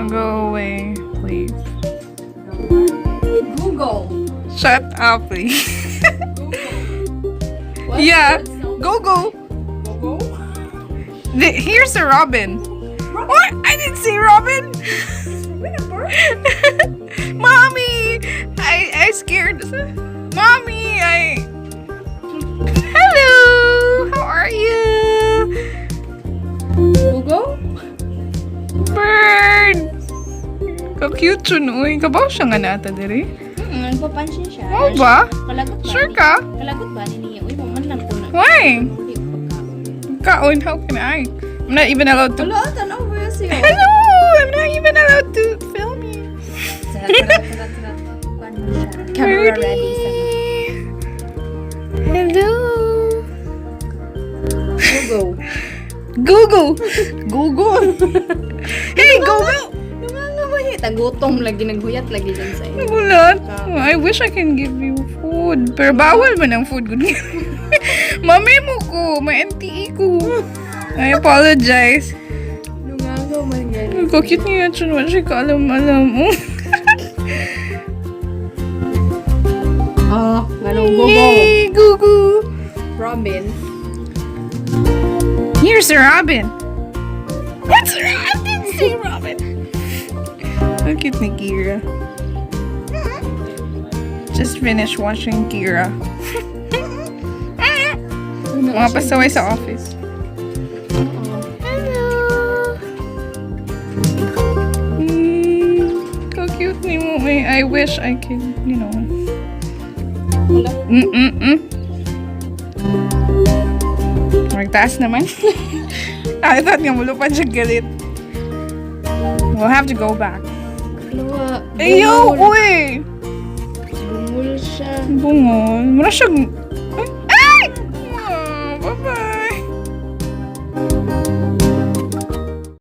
Now go away, please. Google. Shut up, please. What? Yeah, What's go. Google? Here's a robin. What? I didn't see robin. Mommy, I scared. Mommy, Hello, how are you? Google? Bird. Ka-cute yun, uy. Kabaw siya nga nata, diri. Nagpapansin siya. Oo ba? Kalagot ba? Sure ka? Kalagot ba ni Uy, man lang po na. Why? Hindi ko pagkaon. Kaon, how can I? I'm not even allowed to. Wala, tanaw ba yun siya? Hello! I'm not even allowed to film you. Sarat. Camera ready. Hello. Google. Google. Hey, Google. Nangangaway. Tagutom lagi, naghuyat lagi dyan sa iyo. Nagulat. I wish I can give you food. Pero bawal man ang food. Mami mo ko. May NTE ko. I apologize. Nangangaway man yan. Kakit niya yun. Wala siya kaalam-alam. Ganong Google. Hey, Google. Robin. Here's a robin. What's a robin? I didn't say robin. Ang cute ni Keira. Just finished watching Keira. Mga pasaway sa office. Hello. How cute ni mo. I wish I could, you know. Magtaas naman. I thought nga mulupad siya galit. We'll have to go back. Luwa. Ayo, uy! Bungol siya. Bungol. Mura siya. Ay,